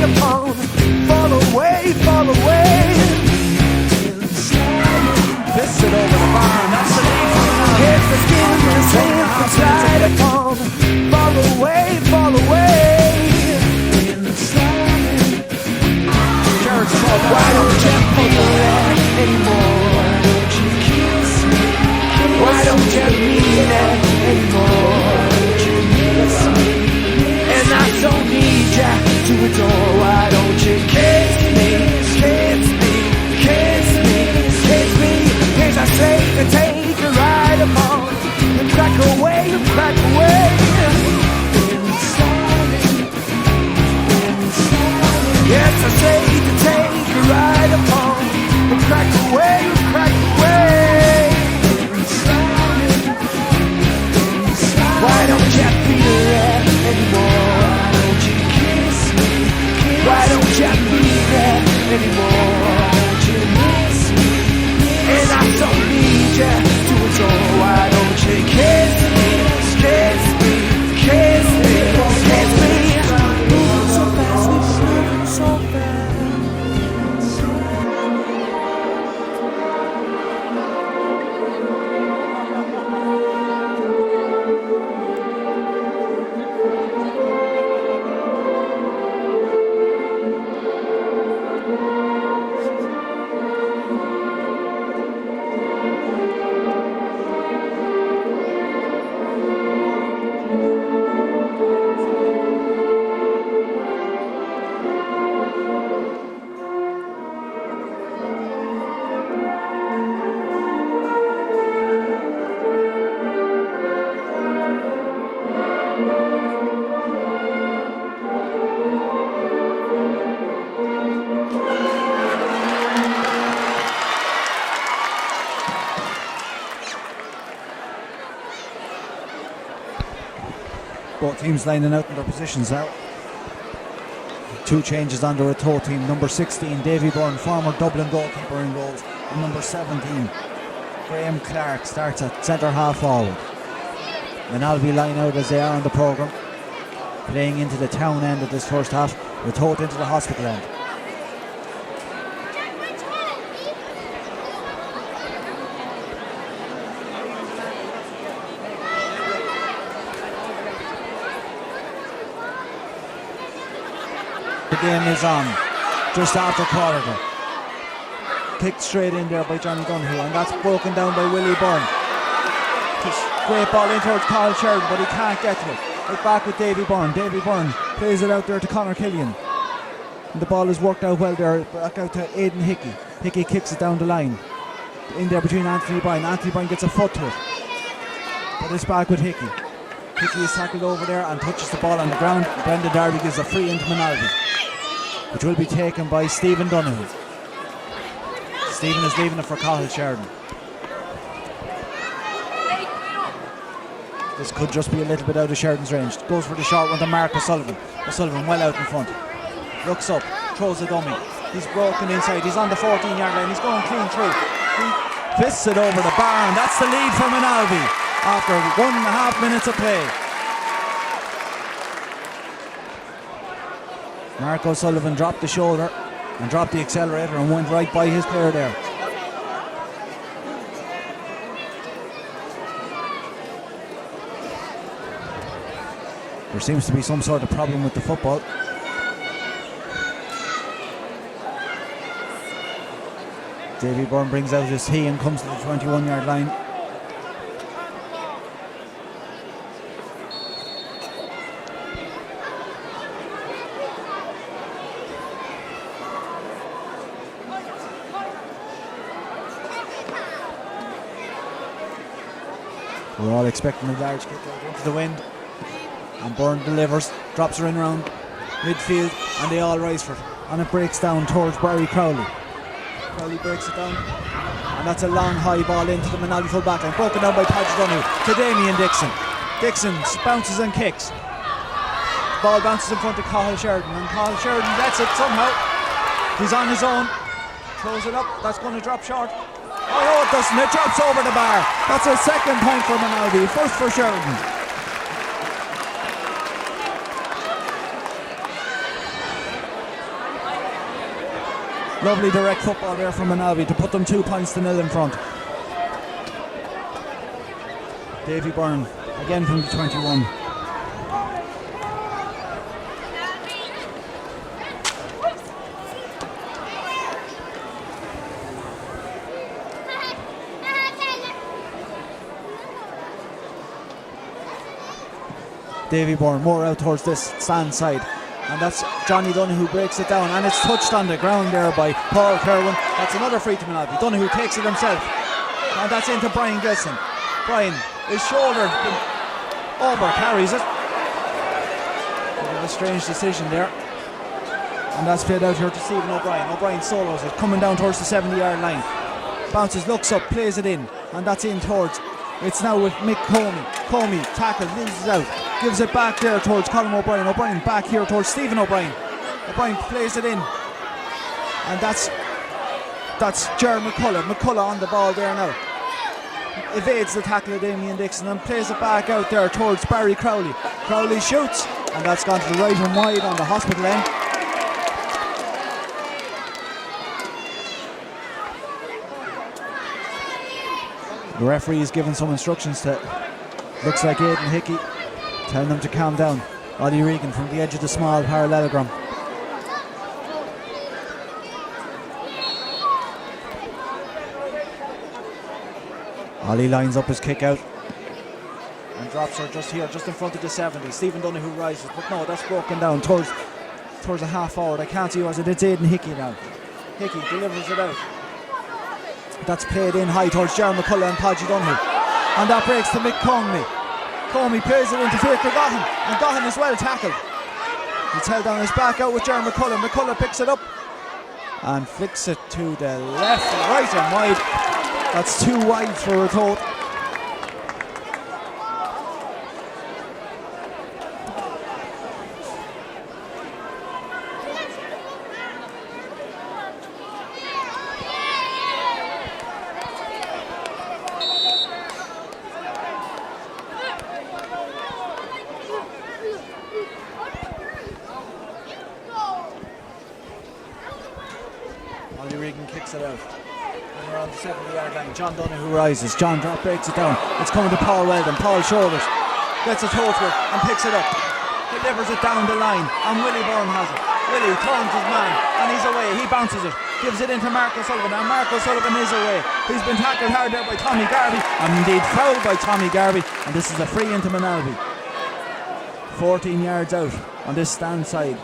upon. Fall away, fall away. Piss it over the bar, that's the lead for Moynalvey. Hit the skin, the slip, and slide upon. Fall away, fall away. Why don't you put me there anymore? Why don't you kiss me? Why don't you mean it anymore? Why don't you miss me? And I don't need you to adore. Why don't you kiss me? Kiss me, kiss me, kiss me. Here's I say to take a ride upon and crack away, crack away. Yes, I say to take a ride upon and crack away, crack away. Why don't you feel that anymore? Why don't you kiss me? Why don't you feel that anymore? Why don't you miss me? And I don't need you to adore. Why don't you kiss me? Kiss me, kiss me, kiss me. Moving so fast, moving so fast. Both teams lining out in their positions now. Two changes on the Ratoath team. Number 16, Davy Byrne, former Dublin goalkeeper in goals. And number 17, Graham Clark, starts at centre half forward. Moynalvey line out as they are on the programme. Playing into the town end of this first half. Ratoath into the hospital end. The game is on just after quarter. Kicked straight in there by Johnny Dunhill, and that's broken down by Willie Byrne. Great ball in towards Carl Sheridan, but he can't get to it. Right back with Davy Byrne. Davy Byrne plays it out there to Conor Killian. And the ball is worked out well there, back out to Aidan Hickey. Hickey kicks it down the line. In there between Anthony Bryan. Anthony Bryan gets a foot to it. But it's back with Hickey. Hickey is tackled over there and touches the ball on the ground. Brendan Darby gives a free into Moynalvey, which will be taken by Stephen Donoghue. Stephen is leaving it for Cathal Sheridan. This could just be a little bit out of Sheridan's range. Goes for the short one to Mark O'Sullivan. O'Sullivan well out in front. Looks up, throws a dummy. He's broken inside, he's on the 14-yard line, he's going clean through. He fists it over the bar, and that's the lead for Moynalvey after 1.5 minutes of play. Mark O'Sullivan dropped the shoulder and dropped the accelerator and went right by his player there. There seems to be some sort of problem with the football. Davy Byrne brings out his tee and comes to the 21-yard line. We're all expecting a large kick out into the wind. And Byrne delivers, drops her in around midfield, and they all rise for it. And it breaks down towards Barry Crowley. Crowley breaks it down, and that's a long high ball into the Moynalvey full back line, broken down by Padge Donoghue to Damien Dixon. Dixon bounces and kicks. The ball bounces in front of Cathal Sheridan, and Cathal Sheridan gets it somehow. He's on his own, throws it up, that's going to drop short. Oh no, it doesn't, it drops over the bar. That's a second point for Moynalvey, first for Sheridan. Lovely direct football there from Moynalvey to put them 2-0 in front. Davy Byrne again from the 21. Davy Byrne more out towards this stand side, and that's Johnny Donoghue who breaks it down, and it's touched on the ground there by Paul Kerwin. That's another free to Moynalvey. Donoghue takes it himself, and that's into Brian Gilson. Brian, his shoulder over, carries it. Bit of a strange decision there, and that's played out here to Stephen O'Brien. O'Brien solos it, coming down towards the 70-yard line, bounces, looks up, plays it in, and that's in towards, it's now with Mick Comey. Comey tackles, loses out, gives it back there towards Colin O'Brien. O'Brien back here towards Stephen O'Brien. O'Brien plays it in, and that's Ger McCullough. McCullough on the ball there now, evades the tackle of Damien Dixon and plays it back out there towards Barry Crowley. Crowley shoots, and that's gone to the right and wide on the hospital end. The referee is giving some instructions to, looks like Aidan Hickey, telling them to calm down. Ollie Regan from the edge of the small parallelogram. Ollie lines up his kick out and drops her just here, just in front of the 70. Stephen Donoghue rises, but no, that's broken down towards a half forward. I can't see who was it. It's Aidan Hickey now. Hickey delivers it out. That's played in high towards Ger McCullough and Podgy Donoghue, and that breaks to Mick Comey. Comey plays it into Faker Gahan, and Gahan is well tackled. He's held on his back out with Ger McCullough. McCullough picks it up and flicks it to the left, right and wide. That's too wide for Ratoath. Ollie Regan kicks it out. And we're on the 70-yard line. John Donoghue rises. John breaks it down. It's coming to Paul Weldon. Paul shoulders. Gets a toe to it and picks it up. Delivers it down the line. And Willie Byrne has it. Willie turns his man and he's away. He bounces it. Gives it into Mark O'Sullivan. And Mark O'Sullivan is away. He's been tackled hard there by Tommy Garvey. And indeed fouled by Tommy Garvey. And this is a free into Moynalvey. 14 yards out on this stand side.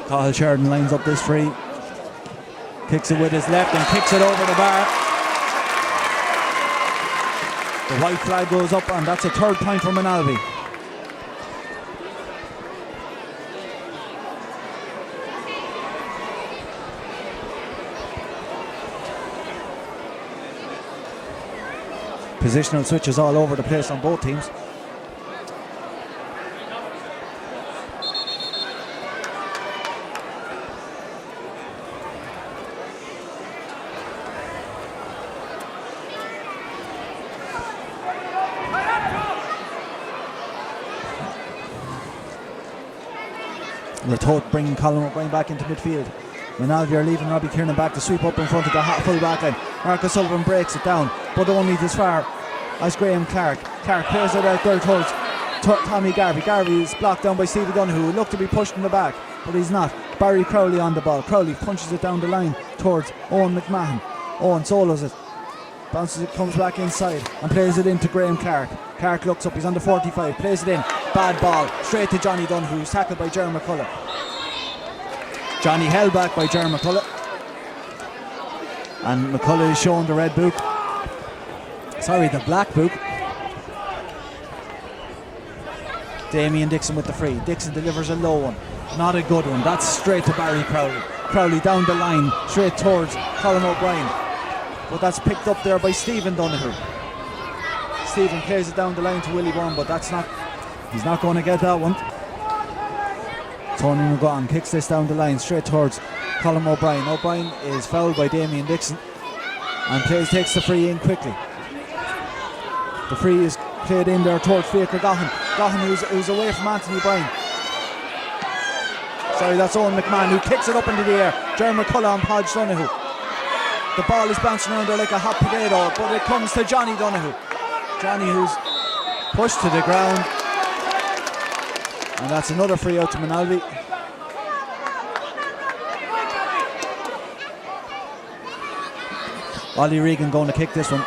Cathal Sheridan lines up this free, kicks it with his left and kicks it over the bar. The white flag goes up, and that's a third point for Moynalvey. Positional switches all over the place on both teams. Ratoath bringing Colin O'Brien back into midfield. Moynalvey are leaving Robbie Kiernan back to sweep up in front of the full back line. Mark O'Sullivan breaks it down, but only as far as Graham Clark. Clark plays it out there towards Tommy Garvey. Garvey is blocked down by Stevie Donoghue, who looked to be pushed in the back, but he's not. Barry Crowley on the ball. Crowley punches it down the line towards Owen McMahon. Owen solos it, bounces it, comes back inside and plays it into Graham Clark. Clark looks up, he's on the 45, plays it in. Bad ball, straight to Johnny Donoghue, who's tackled by Ger McCullough. Johnny held back by Ger McCullough. And McCullough is shown the red book. Sorry, the black book. Damien Dixon with the free. Dixon delivers a low one. Not a good one. That's straight to Barry Crowley. Crowley down the line, straight towards Colin O'Brien. But that's picked up there by Stephen Donoghue. Stephen plays it down the line to Willie Byrne, but he's not going to get that one. Tony McGaughan kicks this down the line straight towards Colin O'Brien. O'Brien is fouled by Damien Dixon. And takes the free in quickly. The free is played in there towards Faker Gahan. Gahan who's away from Anthony Bryan. Sorry, that's Owen McMahon who kicks it up into the air. Jeremy McCullough and Podge Donoghue. The ball is bouncing around there like a hot potato, but it comes to Johnny Donoghue. Johnny who's pushed to the ground. And that's another free out to Moynalvey. Ollie Regan going to kick this one.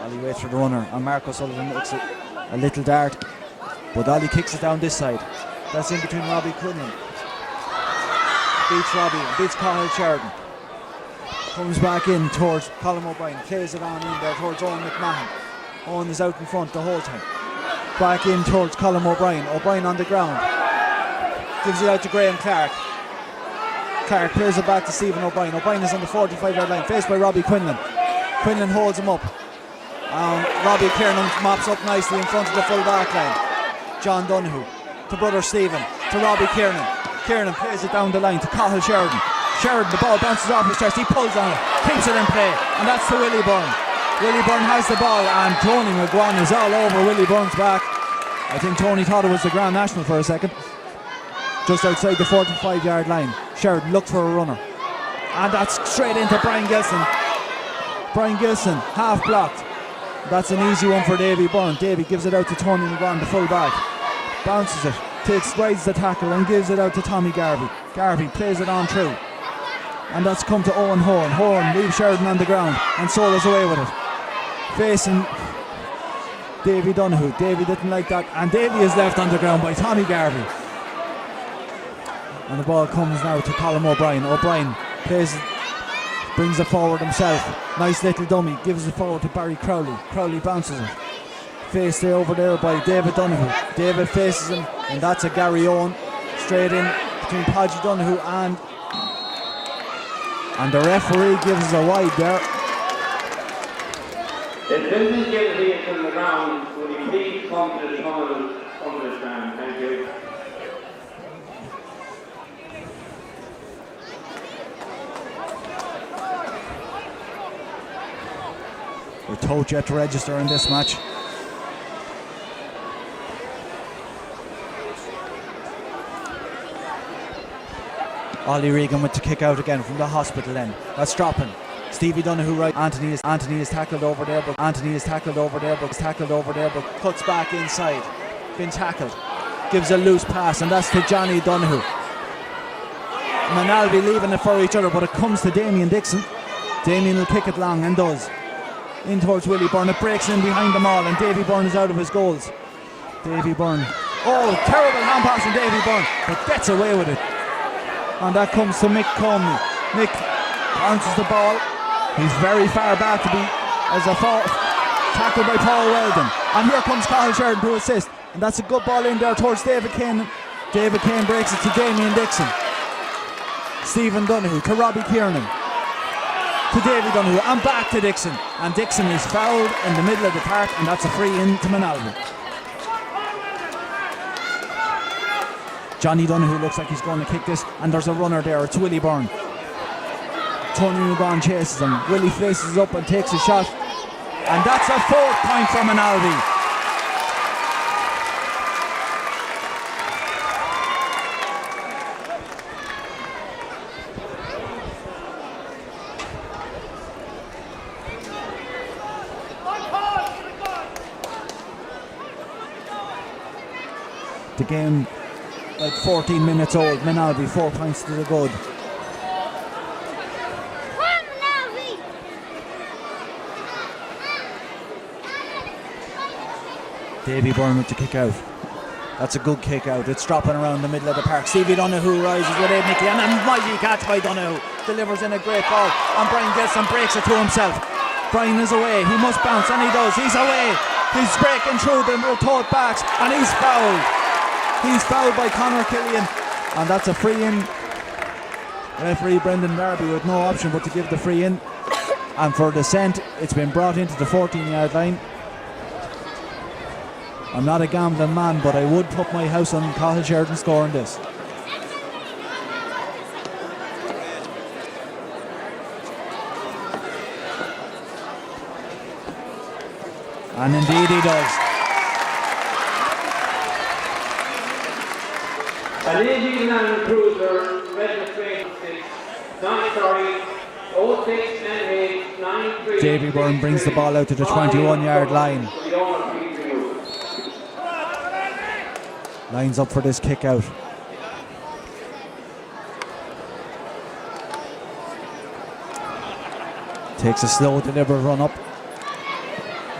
Ollie waits for the runner, and Marco Sullivan looks at a little dart, but Ollie kicks it down this side. That's in between Robbie Quinlan. Beats Robbie and beats Cathal Sheridan. Comes back in towards Colin O'Brien, plays it on in there towards Owen McMahon. Owen is out in front the whole time. Back in towards Colin O'Brien. O'Brien on the ground. Gives it out to Graham Clark. Clark clears it back to Stephen O'Brien. O'Brien is on the 45-yard line, faced by Robbie Quinlan. Quinlan holds him up. Robbie Kiernan mops up nicely in front of the full back line. John Donoghue to brother Stephen, to Robbie Kiernan. Kiernan plays it down the line to Cathal Sheridan. Sheridan, the ball bounces off his chest, he pulls on it, keeps it in play, and that's to Willie Byrne. Willie Byrne has the ball, and Tony McGuan is all over Willie Byrne's back. I think Tony thought it was the Grand National for a second. Just outside the 45-yard line. Sheridan looked for a runner, and that's straight into Brian Gilson. Brian Gilson, half blocked. That's an easy one for Davy Byrne. Davy gives it out to Tony McGuan, the full back. Bounces it, rides the tackle and gives it out to Tommy Garvey. Garvey plays it on through. And that's come to Owen Horn. Horn leaves Sheridan on the ground and solos away with it. Facing Davy Donoghue. Davy didn't like that, and Davy is left on the ground by Tommy Garvey. And the ball comes now to Colin O'Brien. O'Brien brings it forward himself. Nice little dummy, gives it forward to Barry Crowley. Crowley bounces it. Faced over there by David Donoghue. David faces him, and that's a Gary Owen. Straight in between Podgy Donoghue and the referee gives us a wide there. If this is getting from the ground, will you please come to the tunnel under the stand? Thank you. We're told yet to register in this match. Ollie Regan with the kick out again from the hospital end. That's dropping. Stevie Donoghue right. Anthony is tackled over there, but cuts back inside. Been tackled. Gives a loose pass, and that's to Johnny Donoghue. Moynalvey leaving it for each other, but it comes to Damien Dixon. Damien will kick it long and does. In towards Willie Byrne. It breaks in behind them all, and Davy Byrne is out of his goals. Davy Byrne. Oh, terrible hand pass from Davy Byrne, but gets away with it. And that comes to Mick Comey. Mick bounces the ball. He's very far back to be as a fall. Tackled by Paul Weldon. And here comes Cathal Sheridan to assist. And that's a good ball in there towards David Kane. David Kane breaks it to Damien Dixon. Stephen Donoghue to Robbie Kiernan. To David Donoghue and back to Dixon. And Dixon is fouled in the middle of the park, and that's a free in to Moynalvey. Johnny Donoghue looks like he's going to kick this, and there's a runner there. It's Willie Byrne. Tony McGuan chases him. Willie faces up and takes a shot, and that's a 4th point from Moynalvey. The game like 14 minutes old. Moynalvey 4 points to the good. Davy Byrne with the kick out. That's a good kick out. It's dropping around the middle of the park. Stevie Donoghue rises with Ed Nicky, and a mighty catch by Donoghue. Delivers in a great ball, and Brian Gilson breaks it to himself. Brian is away. He must bounce, and he does. He's away. He's breaking through the Ratoath backs, and he's fouled. He's fouled by Conor Killian, and that's a free in. Referee Brendan Darby with no option but to give the free in. And for dissent, it's been brought into the 14-yard line. I'm not a gambling man, but I would put my house on Cathal Sheridan scoring this. And indeed he does. An 18 Land Cruiser, registration 06 and 8, 93. Davy Byrne brings the ball out to the 21-yard line. Lines up for this kick out. Takes a slow, deliberate run up.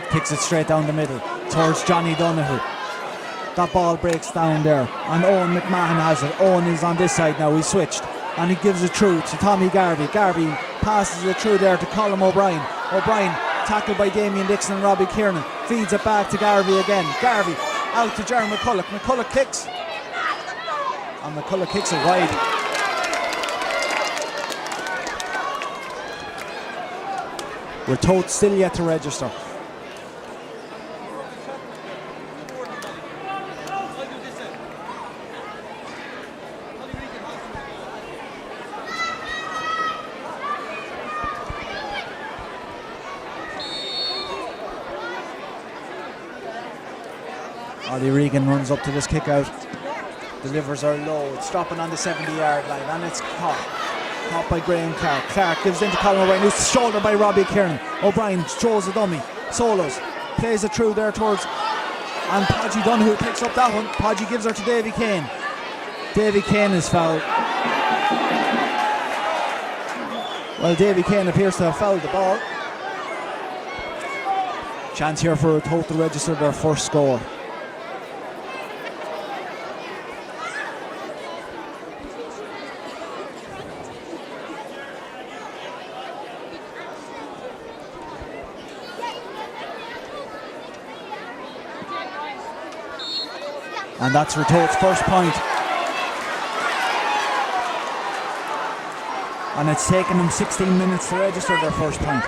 Kicks it straight down the middle towards Johnny Donoghue. That ball breaks down there, and Owen McMahon has it. Owen is on this side now. He switched, and he gives it through to Tommy Garvey. Garvey passes it through there to Colm O'Brien. O'Brien tackled by Damien Dixon and Robbie Kiernan. Feeds it back to Garvey again. Garvey out to Jerry McCulloch. McCulloch kicks, and McCulloch kicks it wide. Ratoath still yet to register. Ollie Regan runs up to this kick out. Delivers her low. It's dropping on the 70-yard line, and it's caught. Caught by Graham Clark. Clark gives into Colm O'Brien, who's shouldered by Robbie Kiernan. O'Brien throws a dummy. Solos. Plays it through there towards. And Podgy Donoghue picks up that one. Podgy gives her to Davy Kane. Davy Kane is fouled. Well, Davy Kane appears to have fouled the ball. Chance here for Ratoath to register their first score. And that's Ratoath's first point. And it's taken them 16 minutes to register their first point.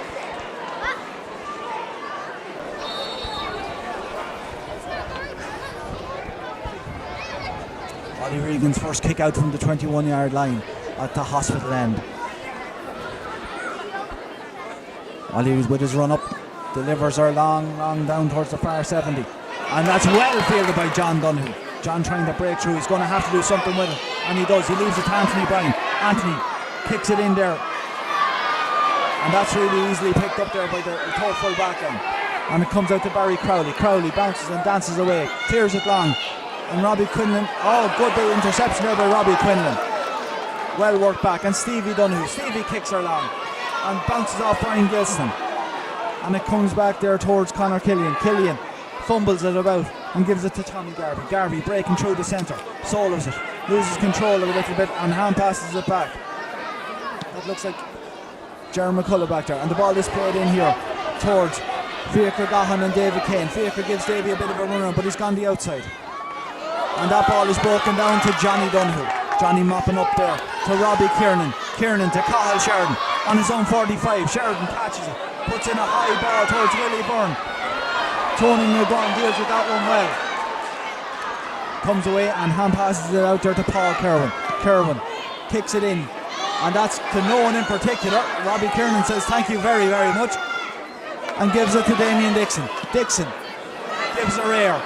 Ollie Regan's first kick out from the 21-yard line at the hospital end. Ollie with his run up, delivers her long down towards the far 70. And that's well fielded by John Donoghue. John trying to break through. He's going to have to do something with it. And he does. He leaves it to Anthony Bryan. Anthony kicks it in there. And that's really easily picked up there by the Ratoath full back line. And it comes out to Barry Crowley. Crowley bounces and dances away. Clears it long. And Robbie Quinlan. Oh, good bit interception there by Robbie Quinlan. Well worked back. And Stevie Donoghue. Stevie kicks her long. And bounces off Brian Gilson. And it comes back there towards Conor Killian. Killian fumbles it about and gives it to Tommy Garvey. Garvey breaking through the centre, solos it, loses control of it a little bit and hand passes it back. That looks like Jerry McCulloch back there, and the ball is played in here towards Fiacre Gahan and David Kane. Fiacre gives Davy a bit of a run around, but he's gone the outside. And that ball is broken down to Johnny Donoghue. Johnny mopping up there to Robbie Kiernan. Kiernan to Cathal Sheridan on his own 45. Sheridan catches it, puts in a high ball towards Willie Byrne. Tony McGraw deals with that one well. Comes away and hand passes it out there to Paul Kerwin. Kerwin kicks it in. And that's to no one in particular. Robbie Kiernan says thank you very, very much. And gives it to Damien Dixon. Dixon gives her air.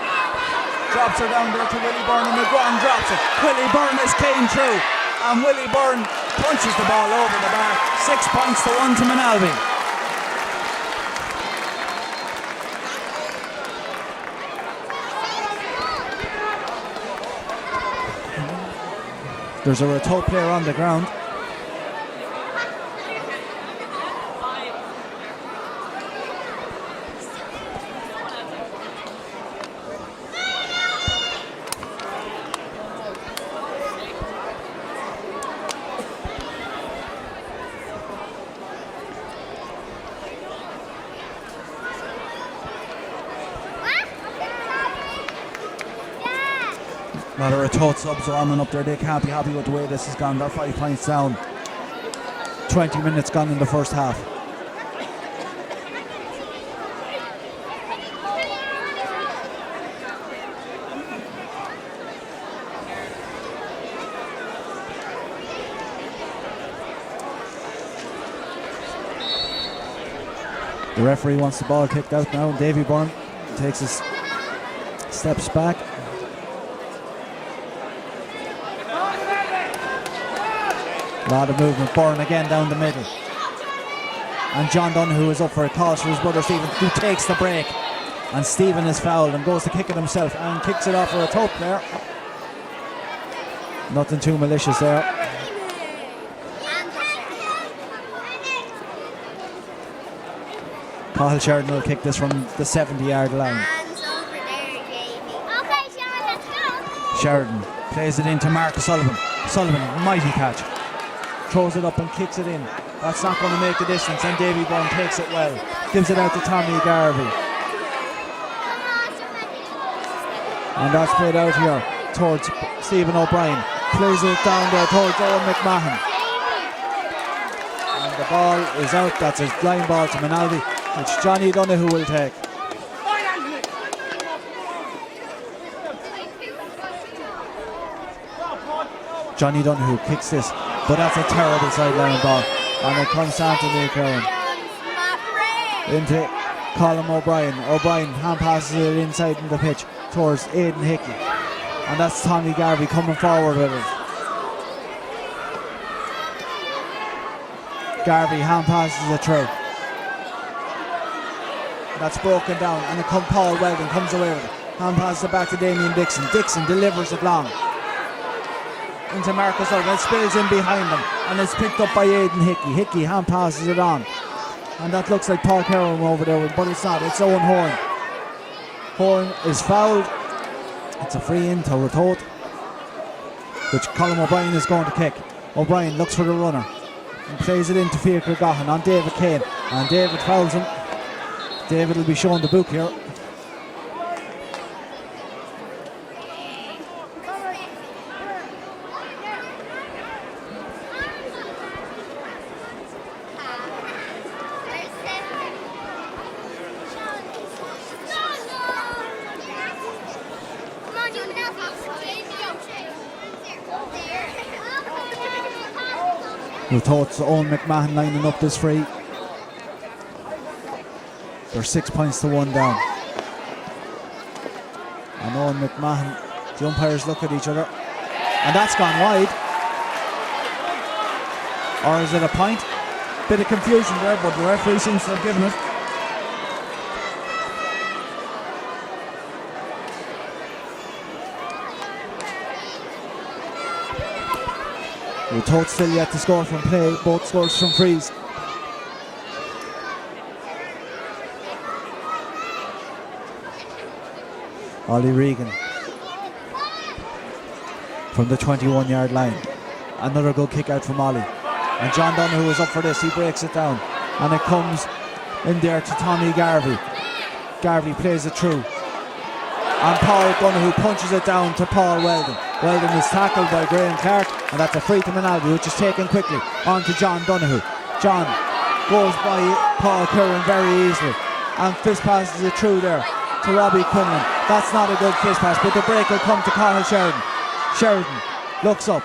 Drops her down there to Willie Byrne, and McGraw drops it. Willie Byrne is came through. And Willie Byrne punches the ball over the bar. 6 points to 1 to Moynalvey. There's a Ratoath player on the ground. A lot of Ratoath subs warming up there. They can't be happy with the way this has gone. They're 5 points down. 20 minutes gone in the first half. The referee wants the ball kicked out now. Davy Byrne takes his steps back. A lot of movement. Byrne again down the middle. And John Donoghue is up for a call for his brother Stephen, who takes the break. And Stephen is fouled and goes to kick it himself and kicks it off for a Ratoath player. Nothing too malicious there. Cathal Sheridan will kick this from the 70-yard line. Sheridan plays it into Mark Sullivan. Sullivan, mighty catch. Throws it up and kicks it in. That's not going to make the distance, and Davy Byrne takes it well. Gives it out to Tommy Garvey. And that's played out here towards Stephen O'Brien. Plays it down there towards Owen McMahon. And the ball is out. That's a line ball to Moynalvey, which Johnny Donoghue will take. Johnny Donoghue kicks this, but that's a terrible sideline ball. And it comes down to Nick Owen. Into Colin O'Brien. O'Brien hand passes it inside in the pitch towards Aidan Hickey. And that's Tommy Garvey coming forward with it. Garvey hand passes it through. That's broken down, and Paul Weldon comes away with it. Hand passes it back to Damien Dixon. Dixon delivers it long into Marcus Sullivan. It spills in behind them, and it's picked up by Aidan Hickey. Hickey hand passes it on, and that looks like Paul Kerwin over there, but it's not. It's Owen Horn. Horn is fouled. It's a free in to Ratoath, which Colin O'Brien is going to kick. O'Brien looks for the runner and plays it into Fiacre Gahan on David Kane, and David fouls him. David will be shown the book here. Ratoath's Owen McMahon lining up this free. They're 6 points to 1 down. And Owen McMahon, the umpires look at each other. And that's gone wide. Or is it a point? Bit of confusion there, but the referee seems to have given it. Ratoath still yet to score from play, both scores from frees. Ollie Regan from the 21-yard line. Another good kick out from Ollie. And John Donoghue is up for this. He breaks it down. And it comes in there to Tommy Garvey. Garvey plays it through. And Paul Donoghue punches it down to Paul Weldon. Weldon is tackled by Graham Clark, and that's a free to Moynalvey, which is taken quickly on to John Donoghue. John goes by Paul Curran very easily and fist passes it through there to Robbie Quinlan. That's not a good fist pass, but the break will come to Cathal Sheridan. Sheridan looks up,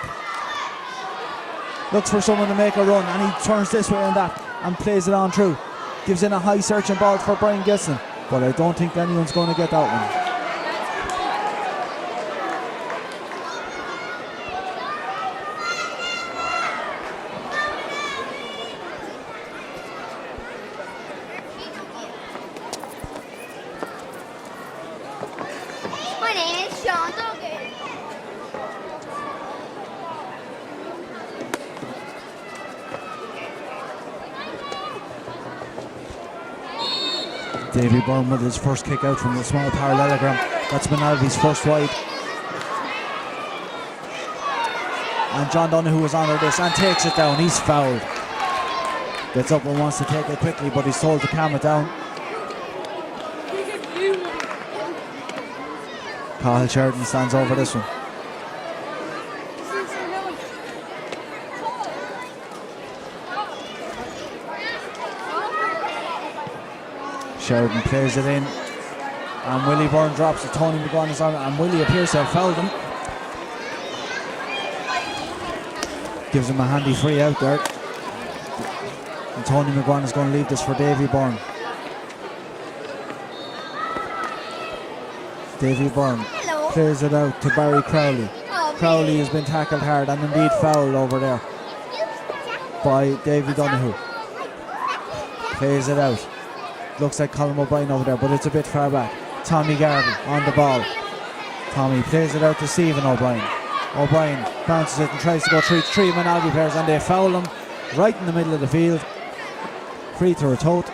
looks for someone to make a run, and he turns this way and that and plays it on through. Gives in a high searching ball for Brian Gilson, but I don't think anyone's going to get that one. Davy Byrne with his first kick out from the small parallelogram. That's Moynalvey's first wide. And John Donoghue was on this and takes it down. He's fouled. Gets up and wants to take it quickly, but he's told to calm it down. Cathal Sheridan stands over this one. Sheridan plays it in, and Willie Byrne drops it. Tony McGuan is on it, and Willie appears to have fouled him. Gives him a handy free out there. And Tony McGuan is going to leave this for Davy Byrne. Davy Byrne plays it out to Barry Crowley. Crowley has been tackled hard and indeed fouled over there by Davy Donoghue. Plays it out. Looks like Colin O'Brien over there, but it's a bit far back. Tommy Garvey on the ball. Tommy plays it out to Stephen O'Brien. O'Brien bounces it and tries to go through three Moynalvey players, and they foul him right in the middle of the field. Free to Ratoath.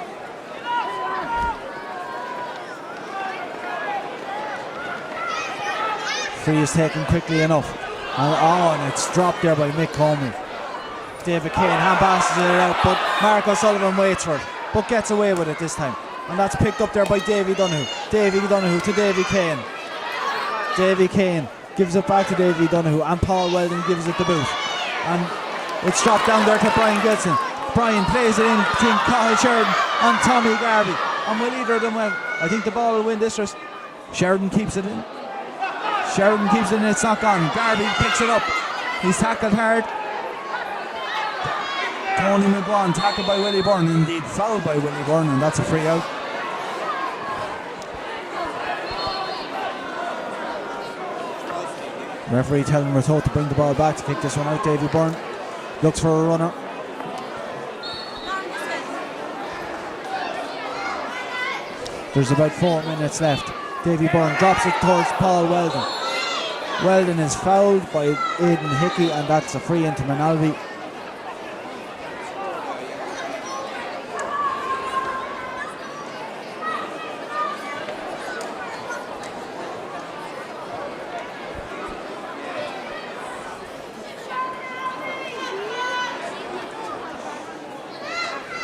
Free is taken quickly enough. And it's dropped there by Mick Comey. David Kane hand passes it out, but Mark O'Sullivan waits for it, but gets away with it this time. And that's picked up there by Davy Donoghue. Davy Donoghue to Davy Kane. Davy Kane gives it back to Davy Donoghue, and Paul Weldon gives it the boot. And it's dropped down there to Brian Gilson. Brian plays it in between Cathal Sheridan and Tommy Garvey. And will either of them win? I think the ball will win this race. Sheridan keeps it in. Sheridan keeps it in, it's not gone. Garvey picks it up. He's tackled hard. Tony McGuan tackled by Willie Byrne, indeed fouled by Willie Byrne, and that's a free out. Referee telling Ratoath to bring the ball back to kick this one out. Davy Byrne looks for a runner. There's about 4 minutes left. Davy Byrne drops it towards Paul Weldon. Weldon is fouled by Aidan Hickey, and that's a free into Moynalvey.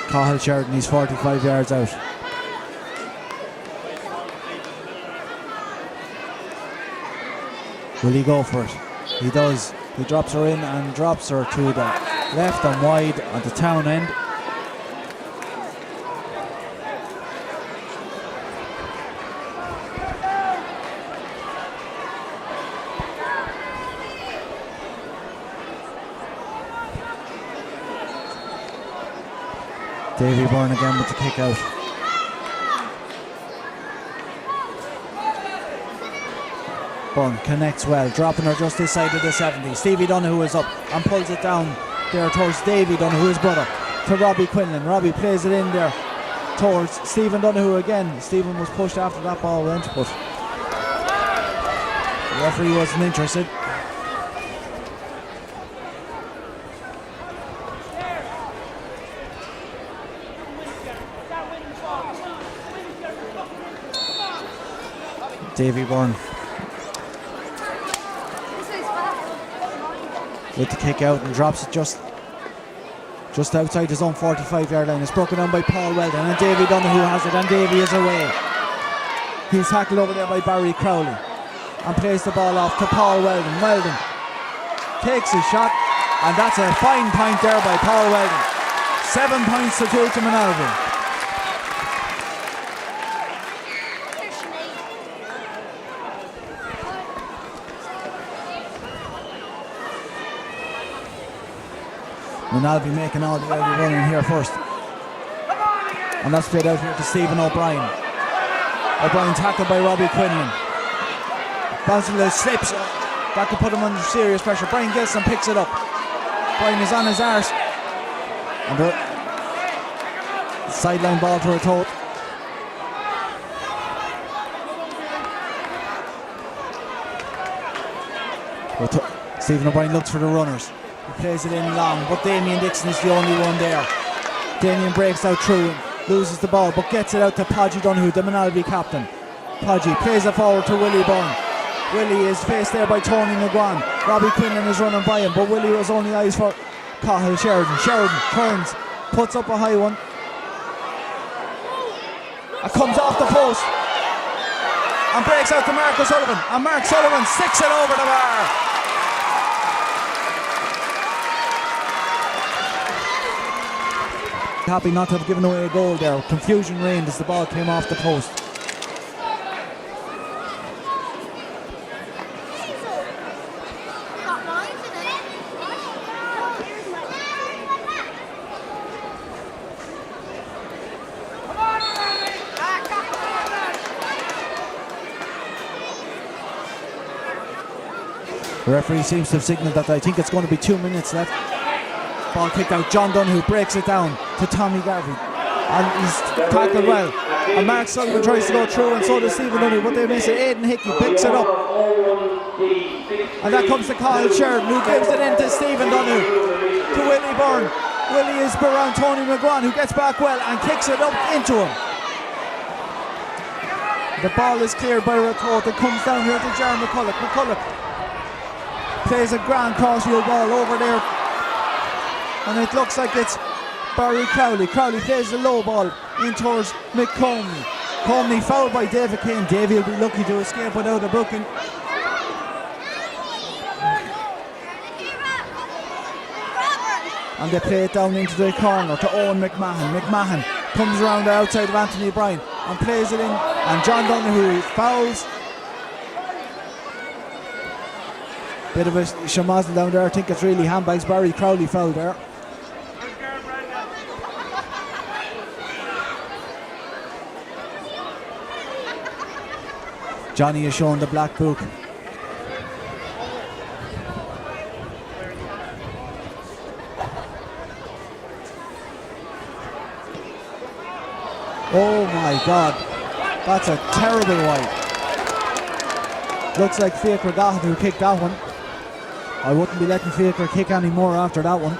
Cathal Sheridan, he's 45 yards out. Will he go for it? He does. He drops her in and drops her to the left and wide at the town end. Davy Byrne again with the kick out. Byrne connects well, dropping her just this side of the 70. Stevie Donoghue is up and pulls it down there towards Davy Donoghue, his brother, to Robbie Quinlan. Robbie plays it in there towards Stephen Donoghue again. Stephen was pushed after that ball went, but the referee wasn't interested. Davy Byrne with the kick out and drops it just outside his own 45-yard line. It's broken down by Paul Weldon, and Davy Donoghue has it, and Davy is away. He's tackled over there by Barry Crowley and plays the ball off to Paul Weldon. Weldon takes his shot, and that's a fine point there by Paul Weldon. 7 points to 2 to Moynalvey. Moynalvey making all the early running here first. And that's played out here to Stephen O'Brien. O'Brien tackled by Robbie Quinlan. Bouncing the slips. That could put him under serious pressure. Brian Gilson picks it up. Brian is on his arse. And the sideline ball to Ratoath. Stephen O'Brien looks for the runners. He plays it in long, but Damien Dixon is the only one there. Damien breaks out through him, loses the ball, but gets it out to Podgy Donoghue, the Moynalvey captain. Podgy plays it forward to Willie Byrne. Willie is faced there by Tony McGuan. Robbie Quinlan is running by him, but Willie was only eyes for Cathal Sheridan. Sheridan turns, puts up a high one. It comes off the post and breaks out to Mark O'Sullivan, and Mark Sullivan sticks it over the bar. Happy not to have given away a goal there. Confusion reigned as the ball came off the post. The referee seems to have signalled that I think it's going to be 2 minutes left. Ball kicked out. John Donoghue breaks it down to Tommy Garvey. And he's tackled well. And Mark Sullivan tries to go through, and so does Stephen Donoghue, but they miss it. Aidan Hickey picks it up. And that comes to Kyle Sheridan, who gives it in to Stephen Donoghue. To Willie Byrne. Willie is around Tony McGuan, who gets back well and kicks it up into him. The ball is cleared by Ratoath. It comes down here to Jeremy McCulloch. McCulloch plays a grand crossfield ball over there, and it looks like it's Barry Crowley. Crowley plays the low ball in towards McComney. Comney fouled by David Kane. Davy will be lucky to escape without a booking. And they play it down into the corner to Owen McMahon. McMahon comes around the outside of Anthony O'Brien and plays it in, and John Donoghue fouls. Bit of a shamazel down there. I think it's really handbags. Barry Crowley fouled there. Johnny is showing the black book. Oh my God, that's a terrible wide. Looks like Faker Gahan who kicked that one. I wouldn't be letting Faker kick any more after that one.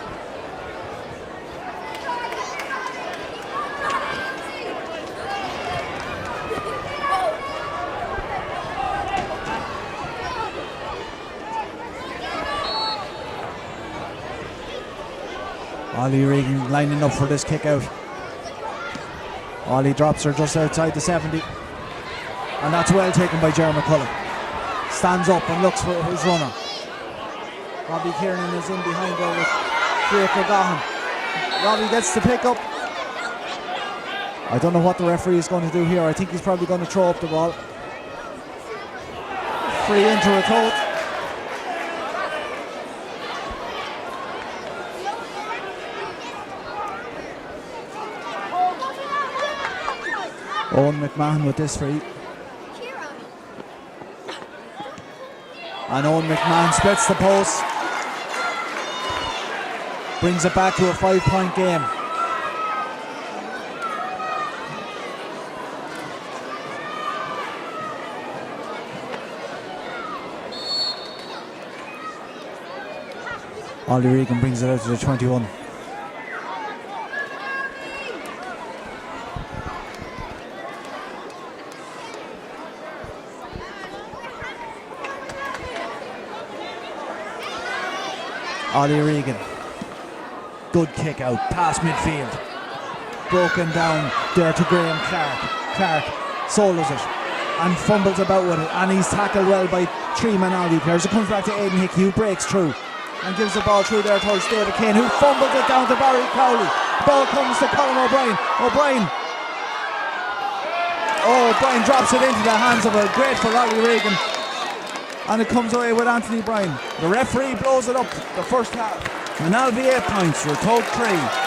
Ollie Regan lining up for this kick out. Ollie drops her just outside the 70. And that's well taken by Jeremy McCulloch. Stands up and looks for his runner. Robbie Kiernan is in behind there with Faker Gahan. Robbie gets the pick up. I don't know what the referee is going to do here. I think he's probably going to throw up the ball. Free into Ratoath. Owen McMahon with this free. And Owen McMahon splits the post. Brings it back to a 5-point game. Ollie Regan brings it out to the 21. Ollie Regan, good kick out, past midfield, broken down there to Graham Clark. Clark solos it and fumbles about with it, and he's tackled well by 3 Moynalvey players. It comes back to Aidan Hickey, who breaks through and gives the ball through there towards David Kane, who fumbles it down to Barry Crowley. The ball comes to Colin O'Brien. O'Brien drops it into the hands of a grateful Ollie Regan. And it comes away with Anthony Bryan. The referee blows it up the first half. Moynalvey 8 points, Ratoath 3.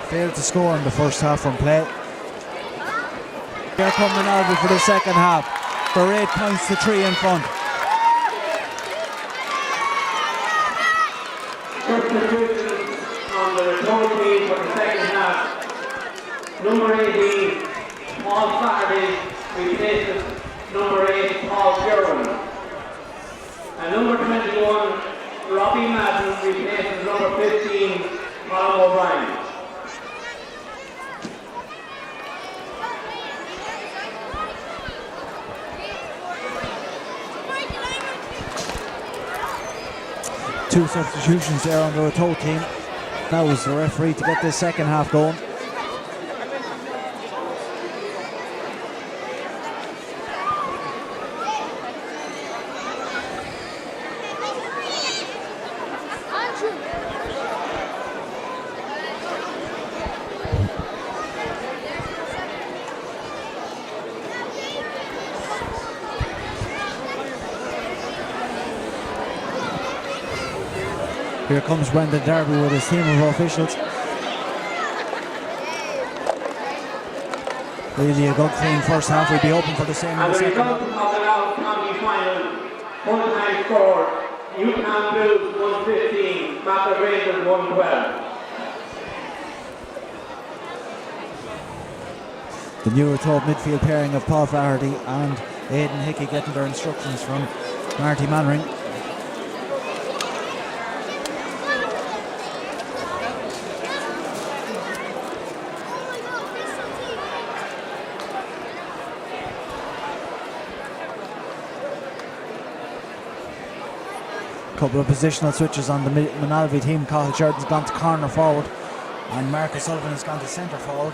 Failed to score in the first half from play. Here come Moynalvey for the second half. They're 8 points to 3 in front. Substitution on the Ratoath team for the second half. Number 18, Paul Faraday, replaces number 8, Paul Sherwin. And number 21, Robbie Madden, replaces number 15, Colin O'Brien. Two substitutions there on the Ratoath team. That was the referee to get this second half going. Here comes Brendan Darby with his team of officials. Really a good clean first half. We'll be hoping for the same in And the the second result half. of the last county final, full-time score, Newtown Blues 115, Matter Rangers 112. The new Ratoath midfield pairing of Paul Flaherty and Aidan Hickey getting their instructions from Marty Mannering. Couple of positional switches on the Moynalvey team. Cathal Sheridan's gone to corner forward and Marcus Sullivan has gone to centre forward.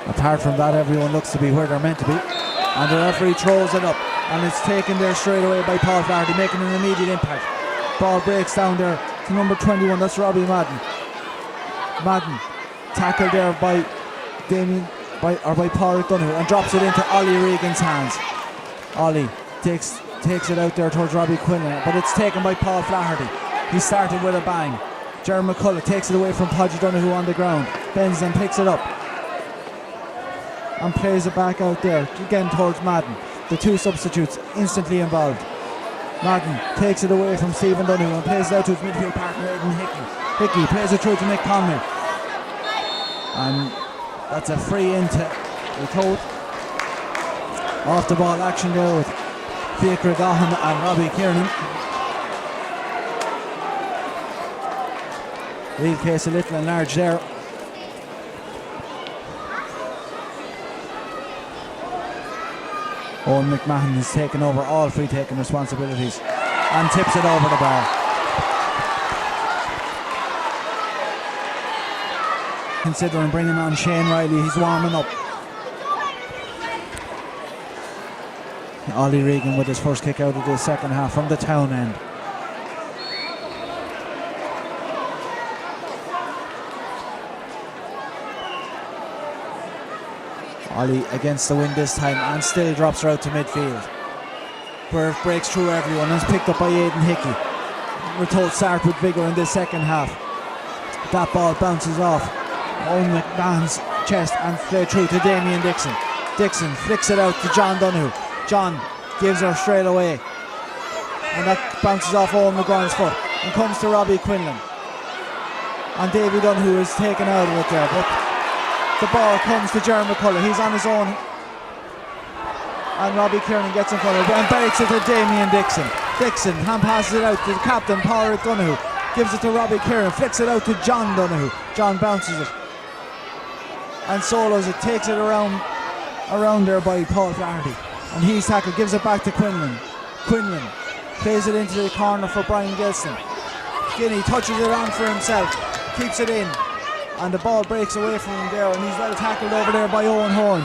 Apart from that, everyone looks to be where they're meant to be, and the referee throws it up and it's taken there straight away by Paul Flaherty, making an immediate impact. Ball breaks down there to number 21, that's Robbie Madden. Madden tackled there by by Paul O'Donoghue and drops it into Ollie Regan's hands. Ollie takes it out there towards Robbie Quinlan, but it's taken by Paul Flaherty. He started with a bang. Jerry McCullough takes it away from Podge O'Donoghue on the ground, bends and picks it up and plays it back out there again towards Madden. The two substitutes instantly involved. Madden takes it away from Stephen Donoghue and plays it out to his midfield partner Aidan Hickey. Hickey plays it through to Mick Conley, and that's a free into Ratoath. Off the ball action there with Fiacre Gahan and Robbie Kiernan. Real case of little and large there. Owen McMahon has taken over all free taking responsibilities and tips it over the bar. Considering bringing on Shane Riley, he's warming up. Ollie Regan with his first kick out of the second half from the town end. Ollie against the wind this time and still drops her out to midfield, where it breaks through everyone and is picked up by Aidan Hickey. Ratoath start with vigour in this second half. That ball bounces off Owen McMahon's chest and played through to Damien Dixon. Dixon flicks it out to John Donoghue. John gives her straight away, and that bounces off Owen McGuire's foot and comes to Robbie Quinlan. And Davy Donoghue is taken out of it there, but the ball comes to Jerry McCullough. He's on his own, and Robbie Kiernan gets in front of it and breaks it to Damien Dixon. Dixon hand passes it out to the captain Paul Donoghue, gives it to Robbie Kiernan, flicks it out to John Donoghue. John bounces it and solos it, takes it around there by Paul Flaherty, and he's tackled, gives it back to Quinlan. Quinlan plays it into the corner for Brian Gilson. Guinea touches it on for himself, keeps it in, and the ball breaks away from him there, and he's well tackled over there by Owen Horn.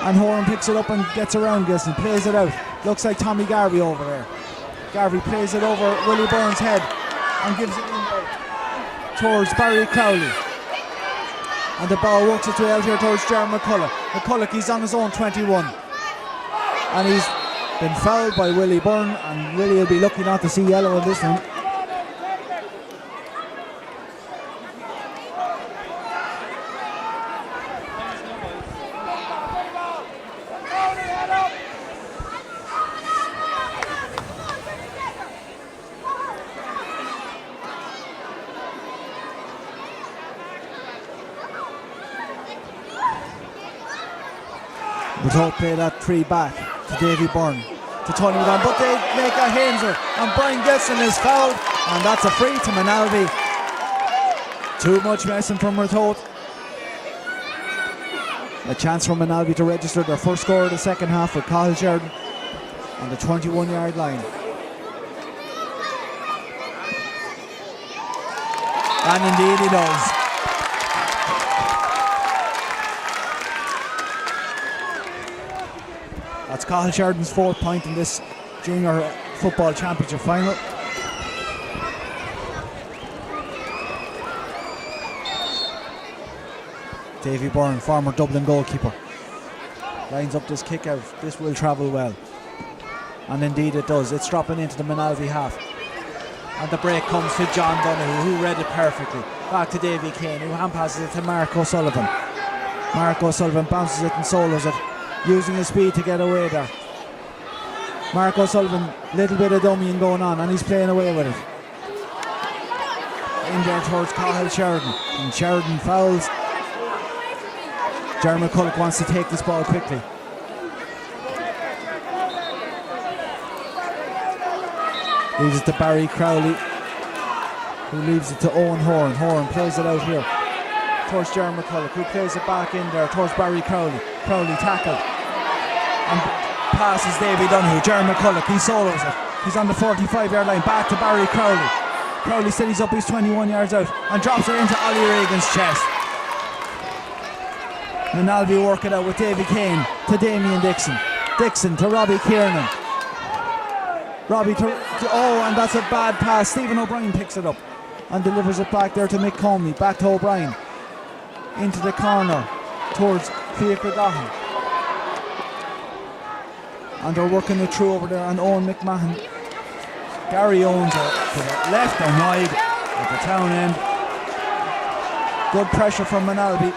And Horn picks it up and gets around Gilson, plays it out. Looks like Tommy Garvey over there. Garvey plays it over Willie Byrne's head and gives it in there towards Barry Crowley. And the ball works its way out here towards Jerry McCullough. McCullough, he's on his own 21. And he's been fouled by Willie Byrne, and Willie will be lucky not to see yellow in this one. Ratoath play that three back to Davy Byrne, to Tony McGon, but they make a Hainser, and Brian Gilson is fouled, and that's a free to Moynalvey. Too much messing from Ratoath. A chance for Moynalvey to register their first score of the second half with Cathal Sheridan on the 21-yard line. And indeed he does. That's Cathal Sheridan's 4th point in this junior football championship final. Davy Byrne, former Dublin goalkeeper, lines up this kick out. This will travel well. And indeed it does. It's dropping into the Moynalvey half. And the break comes to John Donoghue, who read it perfectly. Back to Davy Kane, who hand passes it to Mark O'Sullivan. Mark O'Sullivan bounces it and solos it, using his speed to get away there. Mark O'Sullivan, little bit of dummying going on, and he's playing away with it. In there towards Cathal Sheridan, and Sheridan fouls. Jerry McCulloch wants to take this ball quickly. Leaves it to Barry Crowley, who leaves it to Owen Horan. Horan plays it out here towards Jerry McCulloch, who plays it back in there towards Barry Crowley. Crowley tackled and passes Davy Donoghue. Jerry McCulloch, he solos it. He's on the 45-yard line, back to Barry Crowley. Crowley steadies up, he's 21 yards out and drops it into Ollie Reagan's chest. Moynalvey work it out with Davy Kane to Damien Dixon. Dixon to Robbie Kiernan. Robbie and that's a bad pass. Stephen O'Brien picks it up and delivers it back there to Mick Comey. Back to O'Brien. Into the corner towards Fiacre Gahan. And they're working it through over there on Owen McMahon. Gary Owens to the left and wide at the town end. Good pressure from Moynalvey.